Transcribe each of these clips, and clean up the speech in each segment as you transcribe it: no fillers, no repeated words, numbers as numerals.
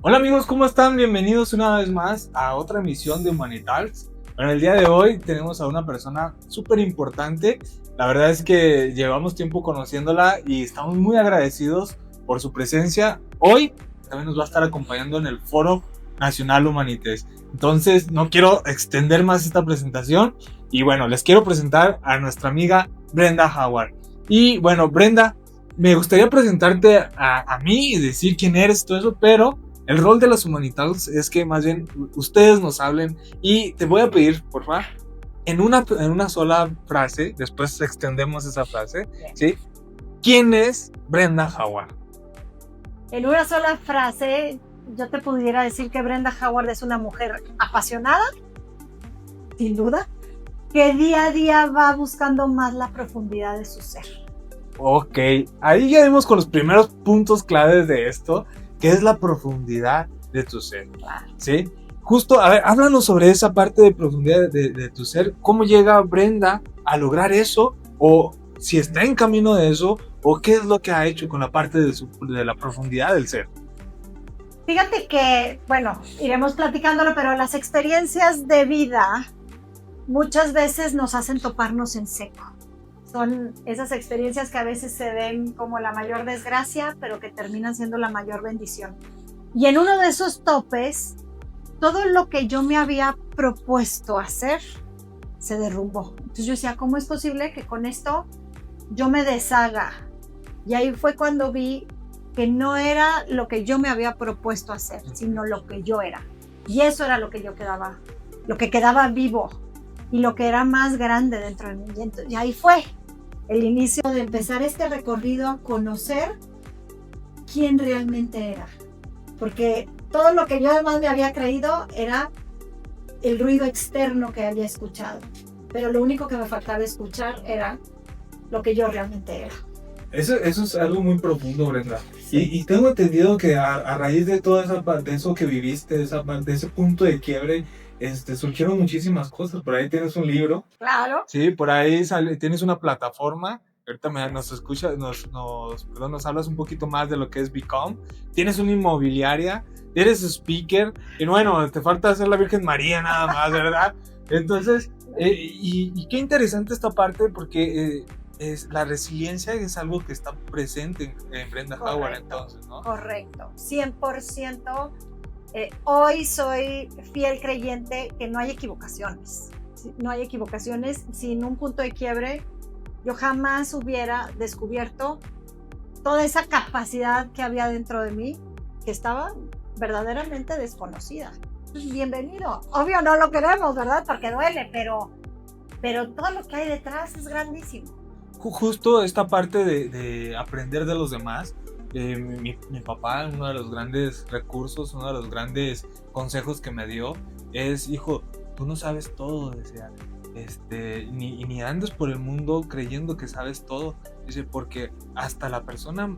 Hola amigos, ¿cómo están? Bienvenidos una vez más a otra emisión de Humanitalks. Bueno, el día de hoy tenemos a una persona súper importante. La verdad es que llevamos tiempo conociéndola y estamos muy agradecidos por su presencia. Hoy también nos va a estar acompañando en el Foro Nacional Humanites. Entonces, no quiero extender más esta presentación y bueno, les quiero presentar a nuestra amiga Brenda Howard. Y bueno, Brenda, me gustaría presentarte a mí y decir quién eres y todo eso, pero el rol de los humanitarios es que más bien ustedes nos hablen y te voy a pedir, por favor, en una sola frase, después extendemos esa frase, ¿sí? ¿Quién es Brenda Howard? En una sola frase, yo te pudiera decir que Brenda Howard es una mujer apasionada, sin duda, que día a día va buscando más la profundidad de su ser. Ok, ahí ya vimos con los primeros puntos claves de esto, que es la profundidad de tu ser, ¿sí? Justo, a ver, háblanos sobre esa parte de profundidad de tu ser. ¿Cómo llega Brenda a lograr eso? O si está en camino de eso, o qué es lo que ha hecho con la parte de la profundidad del ser. Fíjate que, bueno, iremos platicándolo, pero las experiencias de vida muchas veces nos hacen toparnos en seco. Son esas experiencias que a veces se ven como la mayor desgracia, pero que terminan siendo la mayor bendición. Y en uno de esos topes, todo lo que yo me había propuesto hacer se derrumbó. Entonces yo decía, ¿cómo es posible que con esto yo me deshaga? Y ahí fue cuando vi que no era lo que yo me había propuesto hacer, sino lo que yo era. Y eso era lo que yo quedaba, lo que quedaba vivo y lo que era más grande dentro de mí. Y ahí fue el inicio de empezar este recorrido a conocer quién realmente era. Porque todo lo que yo además me había creído era el ruido externo que había escuchado. Pero lo único que me faltaba escuchar era lo que yo realmente era. Eso es algo muy profundo, Brenda. Y tengo entendido que a raíz de toda esa parte, de eso que viviste, de ese punto de quiebre, surgieron muchísimas cosas. Por ahí tienes un libro. Claro. Sí, por ahí tienes una plataforma. Ahorita nos escuchas, perdón, nos hablas un poquito más de lo que es Become. Tienes una inmobiliaria, eres speaker. Y bueno, te falta hacer la Virgen María nada más, ¿verdad? Entonces, y qué interesante esta parte porque la resiliencia es algo que está presente en Brenda Howard entonces, ¿no? Correcto, 100%. Hoy soy fiel creyente que no hay equivocaciones. No hay equivocaciones. Sin un punto de quiebre, yo jamás hubiera descubierto toda esa capacidad que había dentro de mí, que estaba verdaderamente desconocida. Bienvenido. Obvio no lo queremos, ¿verdad? Porque duele, pero todo lo que hay detrás es grandísimo. Justo esta parte de aprender de los demás. Mi papá, uno de los grandes recursos, uno de los grandes consejos que me dio es, hijo, tú no sabes todo, decía, ni andes por el mundo creyendo que sabes todo, dice, porque hasta la persona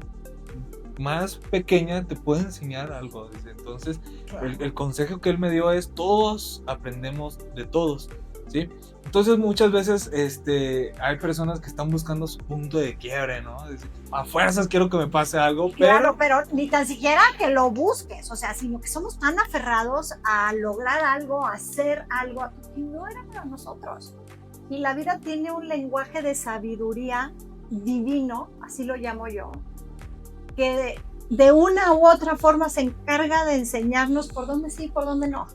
más pequeña te puede enseñar algo, dice. Entonces, Claro. el consejo que él me dio es, todos aprendemos de todos, ¿sí? Entonces muchas veces hay personas que están buscando su punto de quiebre, ¿no? A fuerzas quiero que me pase algo, Claro, pero ni tan siquiera que lo busques, o sea, sino que somos tan aferrados a lograr algo, a hacer algo, y no era para nosotros. Y la vida tiene un lenguaje de sabiduría divino, así lo llamo yo, que de una u otra forma se encarga de enseñarnos por dónde sí y por dónde no.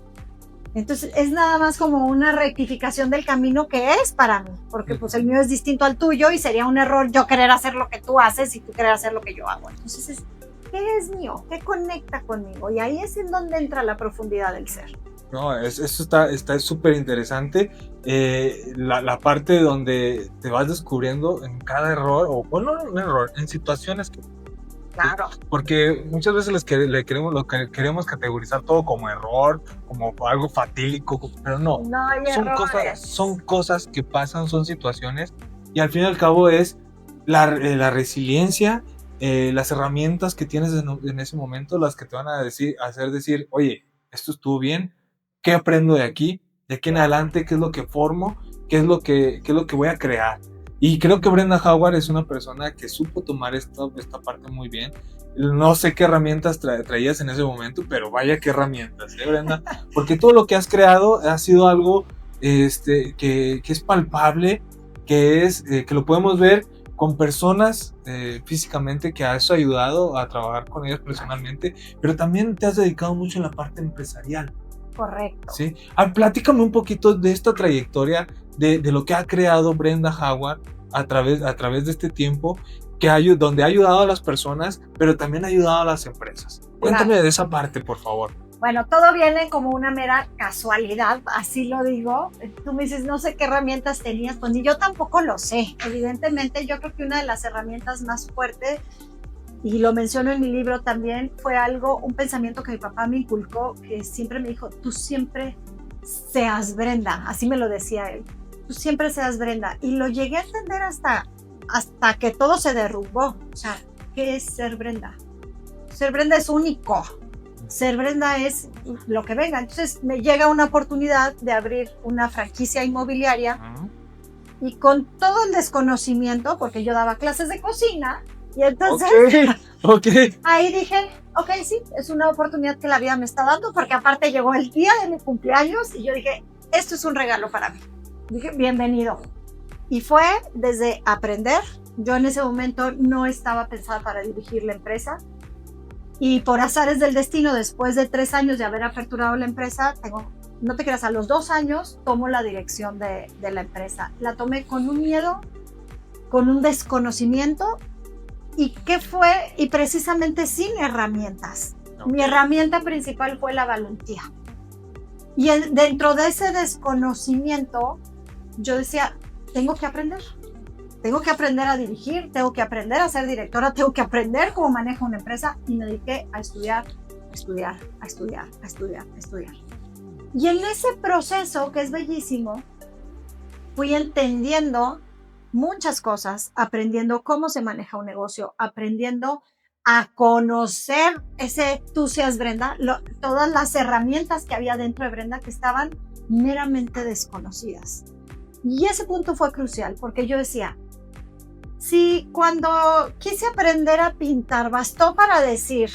Entonces es nada más como una rectificación del camino que es para mí, porque pues el mío es distinto al tuyo y sería un error yo querer hacer lo que tú haces y tú querer hacer lo que yo hago. Entonces, ¿qué es mío? ¿Qué conecta conmigo? Y ahí es en donde entra la profundidad del ser. No, eso está súper interesante. La parte donde te vas descubriendo en cada error, o bueno, no un error, en situaciones que... Claro. Porque muchas veces lo que queremos categorizar todo como error, como algo fatídico, pero no, No hay son cosas que pasan, son situaciones, y al fin y al cabo es la resiliencia, las herramientas que tienes en ese momento, las que te van a hacer decir, oye, esto estuvo bien, ¿qué aprendo de aquí? De aquí en adelante, ¿qué es lo que formo? ¿Qué es lo que voy a crear? Y creo que Brenda Howard es una persona que supo tomar esta parte muy bien. No sé qué herramientas traías en ese momento, pero vaya qué herramientas, Brenda? Porque todo lo que has creado ha sido algo que es palpable, que lo podemos ver con personas físicamente, que has ayudado a trabajar con ellas personalmente, pero también te has dedicado mucho en la parte empresarial. Correcto. Sí. Platícame un poquito de esta trayectoria, de lo que ha creado Brenda Howard a través de este tiempo, donde ha ayudado a las personas, pero también ha ayudado a las empresas. Cuéntame de esa parte, por favor. Bueno, todo viene como una mera casualidad, así lo digo. Tú me dices, no sé qué herramientas tenías, pues ni yo tampoco lo sé. Evidentemente, yo creo que una de las herramientas más fuertes, y lo menciono en mi libro también, fue un pensamiento que mi papá me inculcó, que siempre me dijo, tú siempre seas Brenda, así me lo decía él, tú siempre seas Brenda. Y lo llegué a entender hasta que todo se derrumbó. O sea, ¿qué es ser Brenda? Ser Brenda es único. Ser Brenda es lo que venga. Entonces me llega una oportunidad de abrir una franquicia inmobiliaria y con todo el desconocimiento, porque yo daba clases de cocina, y entonces okay. Ahí dije, ok, sí, es una oportunidad que la vida me está dando, porque aparte llegó el día de mi cumpleaños y yo dije, esto es un regalo para mí. Dije, bienvenido. Y fue desde aprender. Yo en ese momento no estaba pensada para dirigir la empresa. Y por azares del destino, después de 3 años de haber aperturado la empresa, no te creas, a los 2 años tomo la dirección de la empresa. La tomé con un miedo, con un desconocimiento. ¿Y qué fue? Y precisamente sin herramientas. Okay. Mi herramienta principal fue la valentía. Y dentro de ese desconocimiento, yo decía, tengo que aprender. Tengo que aprender a dirigir, tengo que aprender a ser directora, tengo que aprender cómo manejo una empresa. Y me dediqué a estudiar. Y en ese proceso, que es bellísimo, fui entendiendo muchas cosas, aprendiendo cómo se maneja un negocio, aprendiendo a conocer tú seas Brenda, todas las herramientas que había dentro de Brenda que estaban meramente desconocidas. Y ese punto fue crucial, porque yo decía, si cuando quise aprender a pintar bastó para decir,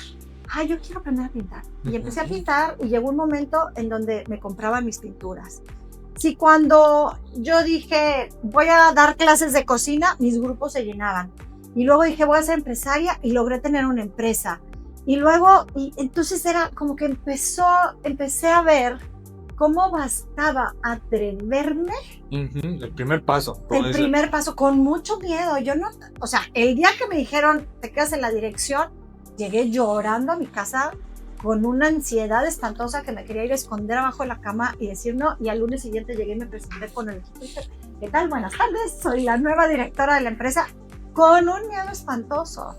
yo quiero aprender a pintar, y empecé a pintar, y llegó un momento en donde me compraba mis pinturas. Si cuando yo dije, voy a dar clases de cocina, mis grupos se llenaban. Y luego dije, voy a ser empresaria, y logré tener una empresa. Y luego, entonces era como que empecé a ver cómo bastaba atreverme. El primer paso. El primer paso, con mucho miedo. El día que me dijeron, te quedas en la dirección, llegué llorando a mi casa, con una ansiedad espantosa que me quería ir a esconder abajo de la cama y decir no. Y al lunes siguiente llegué y me presenté con el equipo y dije, ¿qué tal? Buenas tardes, soy la nueva directora de la empresa, con un miedo espantoso,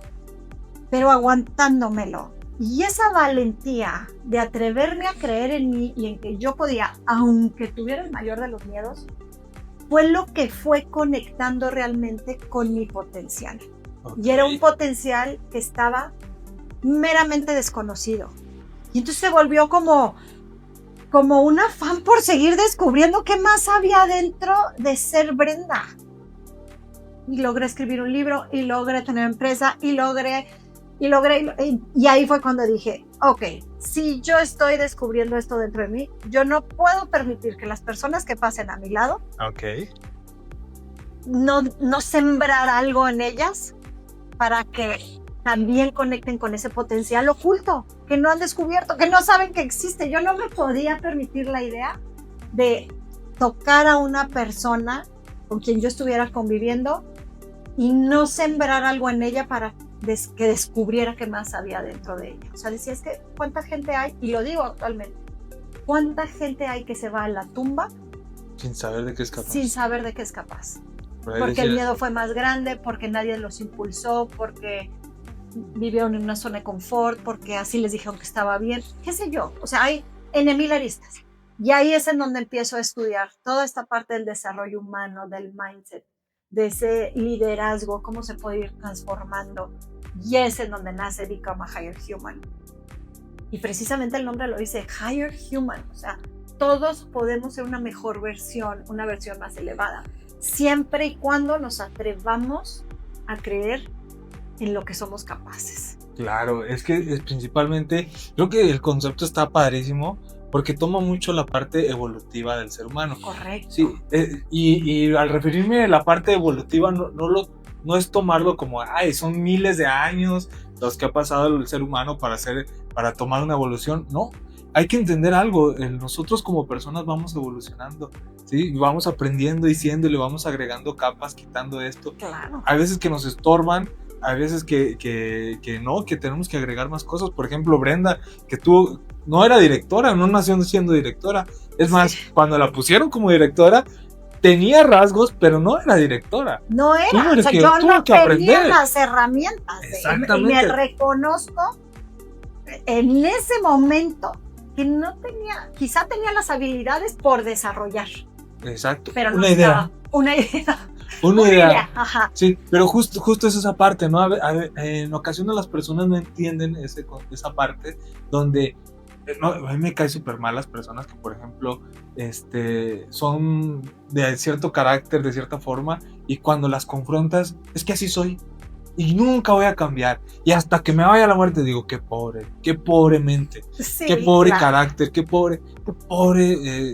pero aguantándomelo. Y esa valentía de atreverme a creer en mí y en que yo podía, aunque tuviera el mayor de los miedos, fue lo que fue conectando realmente con mi potencial. Okay. Y era un potencial que estaba meramente desconocido. Y entonces se volvió como un afán por seguir descubriendo qué más había dentro de ser Brenda. Y logré escribir un libro, y logré tener empresa, y ahí fue cuando dije, ok, si yo estoy descubriendo esto dentro de mí, yo no puedo permitir que las personas que pasen a mi lado no sembrar algo en ellas para que también conecten con ese potencial oculto que no han descubierto, que no saben que existe. Yo no me podía permitir la idea de tocar a una persona con quien yo estuviera conviviendo y no sembrar algo en ella para que descubriera qué más había dentro de ella. O sea, decía, es que ¿cuánta gente hay? Y lo digo actualmente, ¿cuánta gente hay que se va a la tumba sin saber de qué es capaz? Sin saber de qué es capaz. Porque el miedo fue más grande, porque nadie los impulsó, porque vivieron en una zona de confort, porque así les dijeron que estaba bien, qué sé yo. O sea, hay N mil aristas. Y ahí es en donde empiezo a estudiar toda esta parte del desarrollo humano, del mindset, de ese liderazgo, cómo se puede ir transformando. Y es en donde nace Become a Higher Human. Y precisamente el nombre lo dice, Higher Human. O sea, todos podemos ser una mejor versión, una versión más elevada. siempre y cuando nos atrevamos a creer en lo que somos capaces. Claro, es que principalmente creo que el concepto está padrísimo porque toma mucho la parte evolutiva del ser humano. Correcto. Sí, y al referirme a la parte evolutiva no es tomarlo como, ay, son miles de años los que ha pasado el ser humano para tomar una evolución. No, hay que entender algo, nosotros como personas vamos evolucionando, ¿sí? Vamos aprendiendo y le vamos agregando capas, quitando esto. Claro. Hay veces que nos estorban, hay veces que tenemos que agregar más cosas. Por ejemplo, Brenda, que tú no era directora, no nació siendo directora. Es más, cuando la pusieron como directora, tenía rasgos, pero no era directora. No era, o sea, yo no tenía las herramientas. Exactamente. Y me reconozco en ese momento que no tenía, quizá tenía las habilidades por desarrollar. Exacto. Pero no una idea. Una idea. Ajá. Sí, pero justo es esa parte, ¿no? En ocasiones las personas no entienden esa parte donde no, a mí me caen súper mal las personas que, por ejemplo, son de cierto carácter, de cierta forma, y cuando las confrontas, es que así soy, y nunca voy a cambiar, y hasta que me vaya a la muerte digo, qué pobre mente, sí, qué pobre carácter, qué pobre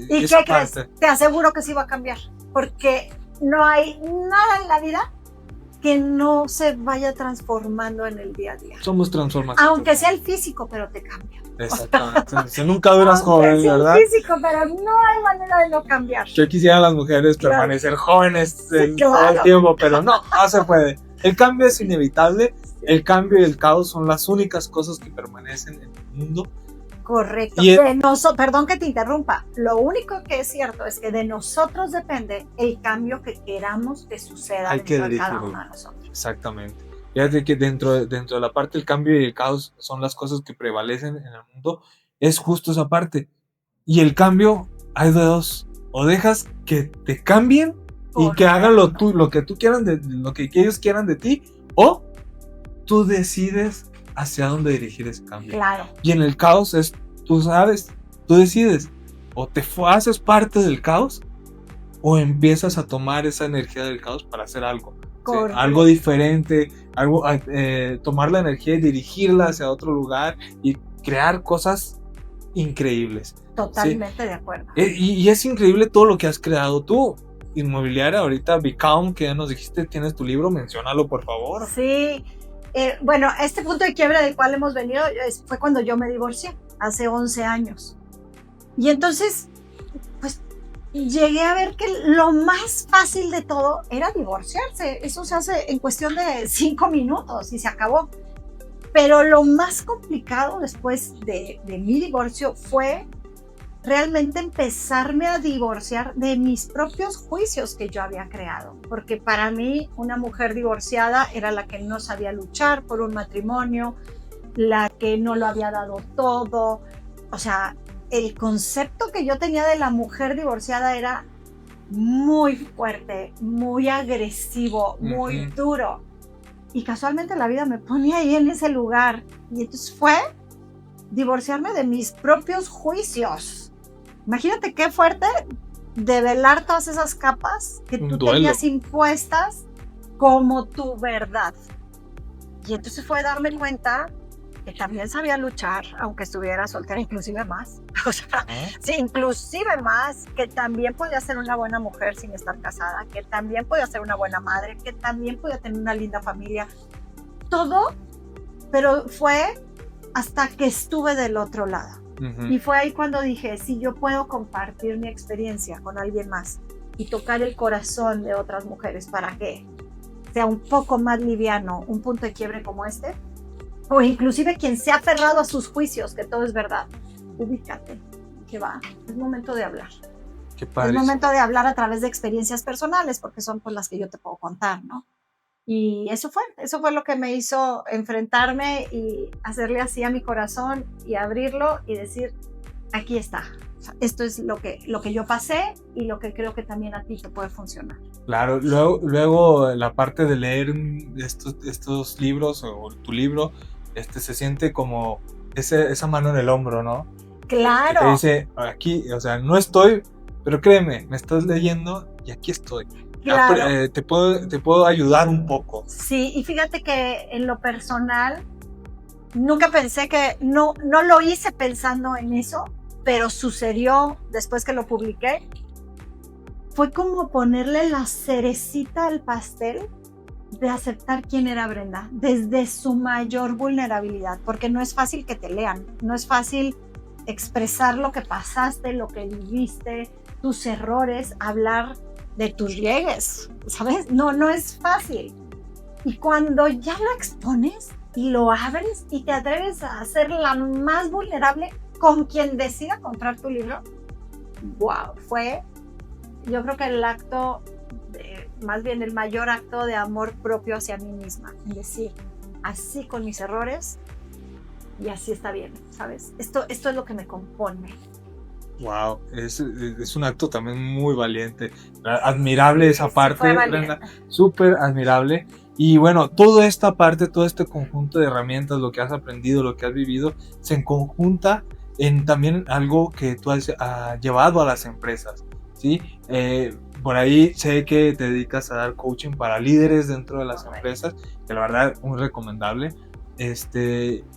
¿y esa qué crees? parte. Te aseguro que sí va a cambiar, porque no hay nada en la vida que no se vaya transformando en el día a día. Somos transformaciones. Aunque sea el físico, pero te cambia. Exactamente. Si nunca duras joven, ¿verdad? El físico, pero no hay manera de no cambiar. Yo quisiera las mujeres permanecer jóvenes todo el tiempo, pero no se puede. El cambio es inevitable. El cambio y el caos son las únicas cosas que permanecen en el mundo. Correcto. Perdón que te interrumpa. Lo único que es cierto es que de nosotros depende el cambio que queramos que suceda dentro de cada uno de nosotros. Exactamente. Fíjate que dentro de la parte del cambio y el caos son las cosas que prevalecen en el mundo. Es justo esa parte. Y el cambio hay de dos. O dejas que te cambien y que hagan lo que tú quieran, lo que ellos quieran de ti, o tú decides hacia dónde dirigir ese cambio. Claro. Y en el caos tú decides, o te haces parte del caos, o empiezas a tomar esa energía del caos para hacer algo. ¿Sí? Algo diferente, tomar la energía y dirigirla hacia otro lugar y crear cosas increíbles. Totalmente ¿sí? De acuerdo. Y es increíble todo lo que has creado tú. Inmobiliaria, ahorita Become, que ya nos dijiste, tienes tu libro, menciónalo por favor. Sí. Bueno, este punto de quiebre del cual hemos venido fue cuando yo me divorcié, hace 11 años. Y entonces, pues, llegué a ver que lo más fácil de todo era divorciarse. Eso se hace en cuestión de 5 minutos y se acabó. Pero lo más complicado después de mi divorcio fue realmente empezarme a divorciar de mis propios juicios que yo había creado, porque para mí una mujer divorciada era la que no sabía luchar por un matrimonio, la que no lo había dado todo. O sea, el concepto que yo tenía de la mujer divorciada era muy fuerte, muy agresivo, muy duro, y casualmente la vida me pone ahí en ese lugar, y entonces fue divorciarme de mis propios juicios. Imagínate qué fuerte develar todas esas capas que tú tenías impuestas como tu verdad. Y entonces fue darme cuenta que también sabía luchar, aunque estuviera soltera, inclusive más. O sea, sí, inclusive más, que también podía ser una buena mujer sin estar casada, que también podía ser una buena madre, que también podía tener una linda familia. Todo, pero fue hasta que estuve del otro lado. Y fue ahí cuando dije, si yo puedo compartir mi experiencia con alguien más y tocar el corazón de otras mujeres para que sea un poco más liviano un punto de quiebre como este, o inclusive quien se ha aferrado a sus juicios, que todo es verdad, ubícate, que va, es momento de hablar. Qué padre. Es momento de hablar a través de experiencias personales, porque son pues las que yo te puedo contar, ¿no? Y eso fue lo que me hizo enfrentarme y hacerle así a mi corazón y abrirlo y decir, aquí está. O sea, esto es lo que yo pasé y lo que creo que también a ti te puede funcionar. Claro, luego la parte de leer estos libros o tu libro, se siente como esa mano en el hombro, ¿no? Claro. Que te dice, aquí, o sea, no estoy, pero créeme, me estás leyendo y aquí estoy. Claro. te puedo ayudar un poco. Sí, y fíjate que en lo personal, nunca pensé que, no lo hice pensando en eso, pero sucedió después que lo publiqué. Fue como ponerle la cerecita al pastel de aceptar quién era Brenda, desde su mayor vulnerabilidad, porque no es fácil que te lean, no es fácil expresar lo que pasaste, lo que viviste, tus errores, hablar de tus riegues, ¿sabes? No es fácil. Y cuando ya lo expones y lo abres y te atreves a ser la más vulnerable con quien decida comprar tu libro, wow, fue, yo creo que el acto, más bien el mayor acto de amor propio hacia mí misma, es decir, así con mis errores y así está bien, ¿sabes? Esto es lo que me compone. Wow, es un acto también muy valiente, admirable esa parte, Brenda, súper admirable. Y bueno, toda esta parte, todo este conjunto de herramientas, lo que has aprendido, lo que has vivido, se conjunta en también algo que tú has llevado a las empresas, ¿sí? Por ahí sé que te dedicas a dar coaching para líderes dentro de las empresas, que la verdad es muy recomendable.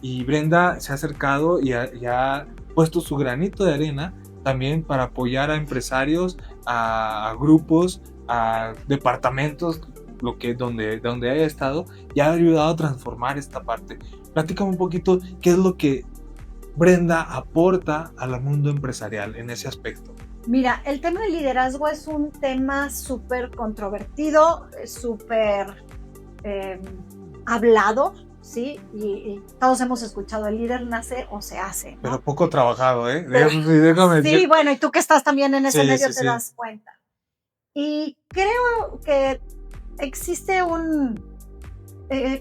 Y Brenda se ha acercado y ha puesto su granito de arena también para apoyar a empresarios, a grupos, a departamentos, donde haya estado, y ha ayudado a transformar esta parte. Platícame un poquito qué es lo que Brenda aporta al mundo empresarial en ese aspecto. Mira, el tema del liderazgo es un tema súper controvertido, súper hablado, ¿sí? Y todos hemos escuchado, el líder nace o se hace, ¿no? Pero poco trabajado, ¿eh? Déjame decir. Sí, bueno, y tú que estás también en ese medio te das cuenta. Y creo que existe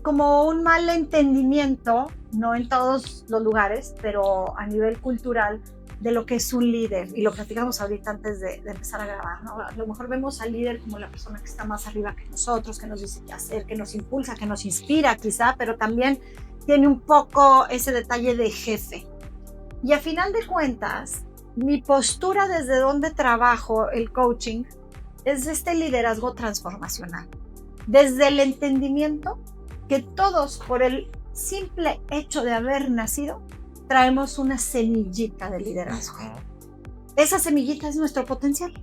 como un mal entendimiento, no en todos los lugares, pero a nivel cultural, de lo que es un líder, y lo platicamos ahorita antes de empezar a grabar, ¿no? A lo mejor vemos al líder como la persona que está más arriba que nosotros, que nos dice qué hacer, que nos impulsa, que nos inspira quizá, pero también tiene un poco ese detalle de jefe. Y a final de cuentas, mi postura desde donde trabajo el coaching es este liderazgo transformacional, desde el entendimiento que todos, por el simple hecho de haber nacido, traemos una semillita de liderazgo. Esa semillita es nuestro potencial.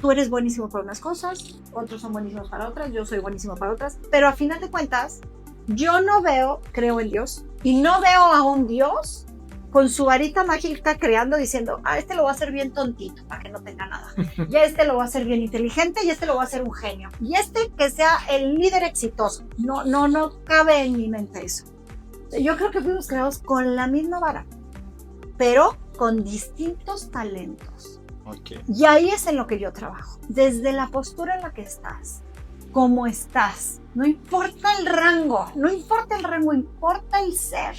Tú eres buenísimo para unas cosas, otros son buenísimos para otras, yo soy buenísimo para otras, pero a final de cuentas, yo no veo, creo en Dios, y no veo a un Dios con su varita mágica creando, diciendo, este lo va a hacer bien tontito, para que no tenga nada. Y este lo va a hacer bien inteligente, y este lo va a hacer un genio. Y este que sea el líder exitoso. No cabe en mi mente eso. Yo creo que fuimos creados con la misma vara, pero con distintos talentos. Okay. Y ahí es en lo que yo trabajo. Desde la postura en la que estás, cómo estás. No importa el rango, importa el ser.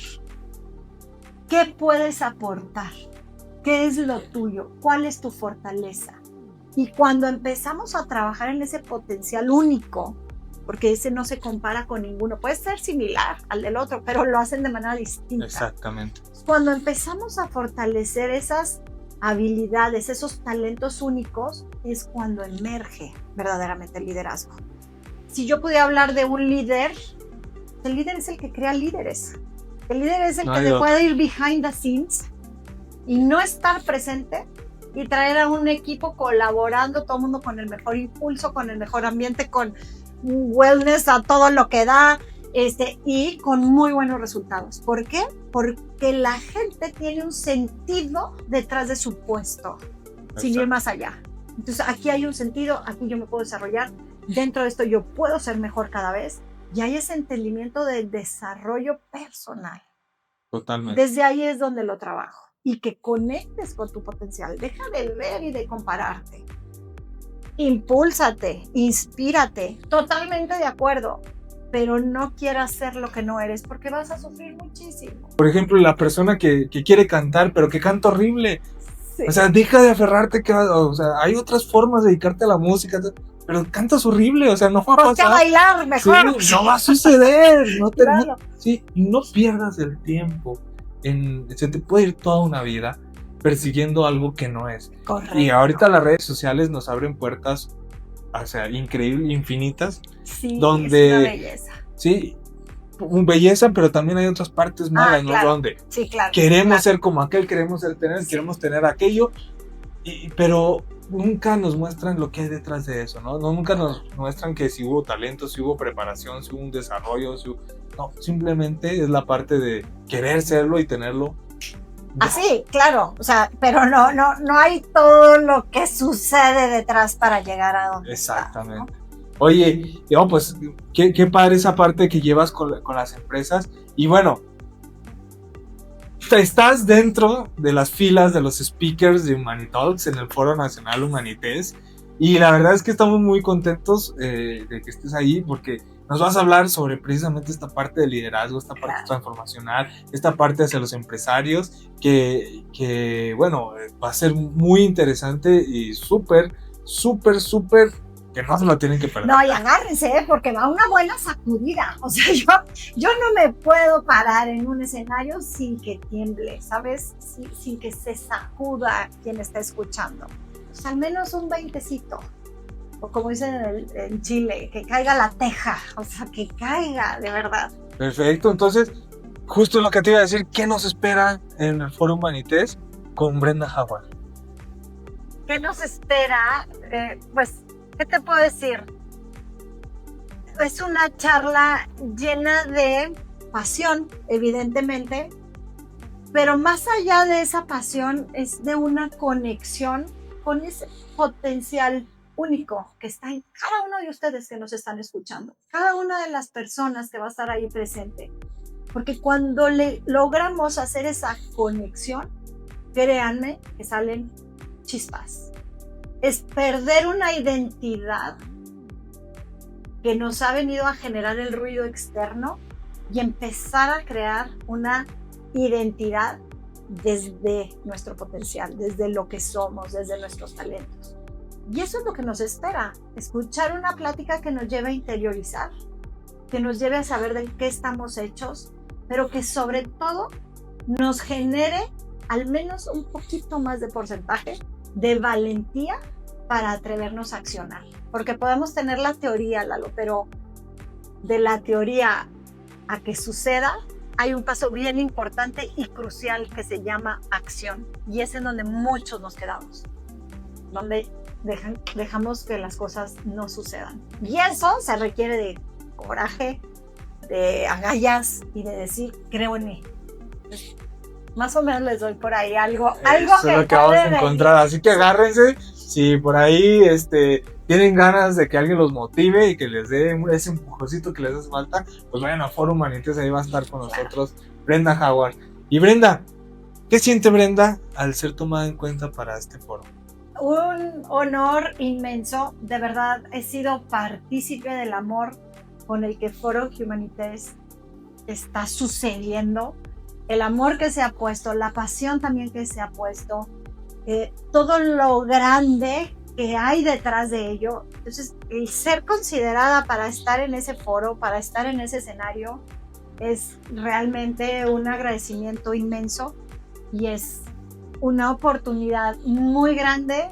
¿Qué puedes aportar? ¿Qué es lo tuyo? ¿Cuál es tu fortaleza? Y cuando empezamos a trabajar en ese potencial único, porque ese no se compara con ninguno, puede ser similar al del otro, pero lo hacen de manera distinta. Exactamente. Cuando empezamos a fortalecer esas habilidades, esos talentos únicos, es cuando emerge verdaderamente el liderazgo. Si yo pudiera hablar de un líder, el líder es el que crea líderes. El líder es el que se puede ir behind the scenes y no estar presente y traer a un equipo colaborando, todo el mundo con el mejor impulso, con el mejor ambiente, con wellness a todo lo que da, y con muy buenos resultados. ¿Por qué? Porque la gente tiene un sentido detrás de su puesto, sin ir más allá. Entonces aquí hay un sentido, aquí yo me puedo desarrollar, dentro de esto yo puedo ser mejor cada vez, y hay ese entendimiento del desarrollo personal. Totalmente. Desde ahí es donde lo trabajo. Y que conectes con tu potencial. Deja de ver y de compararte. Impúlsate, inspírate. Totalmente de acuerdo. Pero no quieras ser lo que no eres, porque vas a sufrir muchísimo. Por ejemplo, la persona que quiere cantar, pero que canta horrible. Sí. O sea, deja de aferrarte hay otras formas de dedicarte a la música. Pero cantas horrible, o sea, no va a pasar. Ponte a bailar mejor. Sí, no va a suceder. Claro. No pierdas el tiempo. Se te puede ir toda una vida persiguiendo algo que no es. Correcto. Y ahorita las redes sociales nos abren puertas o sea, increíble, infinitas, Sí, donde, es una belleza. sí, belleza, pero también hay otras partes malas, ¿no? Claro. Donde Sí, claro. queremos ser como aquel, Sí. queremos tener aquello, pero nunca nos muestran lo que hay detrás de eso, ¿no? Nunca nos muestran que si hubo talento, si hubo preparación, si hubo un desarrollo, no, simplemente es la parte de querer serlo y tenerlo. Así, claro, o sea, pero no hay todo lo que sucede detrás para llegar a donde Exactamente. estás, ¿no? Oye, pues qué padre esa parte que llevas con las empresas. Y bueno, estás dentro de las filas de los speakers de Humanitalks en el Foro Nacional Humanités. Y la verdad es que estamos muy contentos de que estés ahí porque nos vas a hablar sobre precisamente esta parte de liderazgo, esta parte transformacional, esta parte hacia los empresarios, que bueno, va a ser muy interesante y súper que no se lo tienen que perder. No, y agárrense, porque va una buena sacudida. O sea, yo no me puedo parar en un escenario sin que tiemble, ¿sabes? Sin que se sacuda quien está escuchando. Pues al menos un 20cito. O como dicen en Chile, que caiga la teja. O sea, que caiga, de verdad. Perfecto, entonces, justo lo que te iba a decir, ¿qué nos espera en el Foro Humanités con Brenda Howard? ¿Qué nos espera? Pues, ¿qué te puedo decir? Es una charla llena de pasión, evidentemente, pero más allá de esa pasión es de una conexión con ese potencial único que está en cada uno de ustedes que nos están escuchando, cada una de las personas que va a estar ahí presente, porque cuando logramos hacer esa conexión, créanme que salen chispas. Es perder una identidad que nos ha venido a generar el ruido externo y empezar a crear una identidad desde nuestro potencial, desde lo que somos, desde nuestros talentos. Y eso es lo que nos espera, escuchar una plática que nos lleve a interiorizar, que nos lleve a saber de qué estamos hechos, pero que sobre todo nos genere al menos un poquito más de porcentaje de valentía para atrevernos a accionar. Porque podemos tener la teoría, Lalo, pero de la teoría a que suceda hay un paso bien importante y crucial que se llama acción. Y es en donde muchos nos quedamos, donde dejamos que las cosas no sucedan. Y eso se requiere de coraje, de agallas y de decir, creo en mí. Pues, más o menos les doy por ahí algo Eso es lo que vamos a encontrar, así que agárrense. Si por ahí tienen ganas de que alguien los motive y que les dé ese empujoncito que les hace falta, pues vayan a Foro Humanités, ahí va a estar con nosotros Brenda Howard. Y Brenda, ¿qué siente Brenda al ser tomada en cuenta para este foro? Un honor inmenso, de verdad he sido partícipe del amor con el que Foro Humanités está sucediendo, el amor que se ha puesto, la pasión también que se ha puesto, todo lo grande que hay detrás de ello. Entonces, el ser considerada para estar en ese foro, para estar en ese escenario, es realmente un agradecimiento inmenso y es una oportunidad muy grande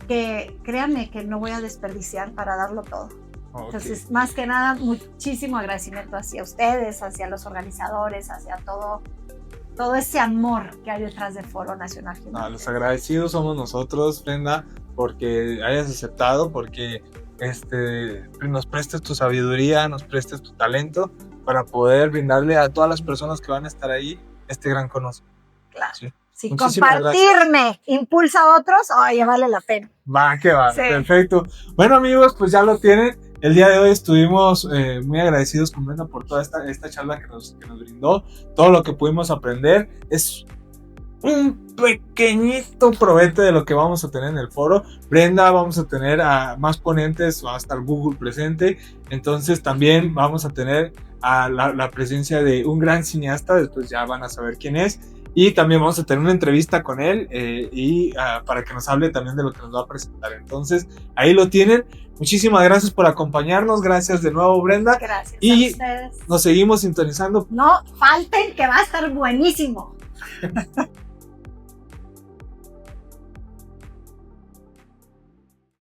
que créanme que no voy a desperdiciar para darlo todo. Okay. Entonces, más que nada, muchísimo agradecimiento hacia ustedes, hacia los organizadores, hacia todo ese amor que hay detrás de Foro Nacional Humanités. Los agradecidos somos nosotros, Brenda, porque hayas aceptado, porque nos prestes tu sabiduría, nos prestes tu talento para poder brindarle a todas las personas que van a estar ahí este gran conocimiento. Claro. ¿Sí? Si compartirme gracias. Impulsa a otros, oye, vale la pena. Va, que va, sí. Perfecto. Bueno, amigos, pues ya lo tienen. El día de hoy estuvimos muy agradecidos con Brenda por toda esta charla que nos brindó, todo lo que pudimos aprender. Es un pequeñito probete de lo que vamos a tener en el foro. Brenda, vamos a tener a más ponentes, va a estar Google presente, entonces también vamos a tener a la presencia de un gran cineasta, después ya van a saber quién es. Y también vamos a tener una entrevista con él para que nos hable también de lo que nos va a presentar. Entonces, ahí lo tienen. Muchísimas gracias por acompañarnos. Gracias de nuevo, Brenda. Gracias y a ustedes. Nos seguimos sintonizando. No falten, que va a estar buenísimo.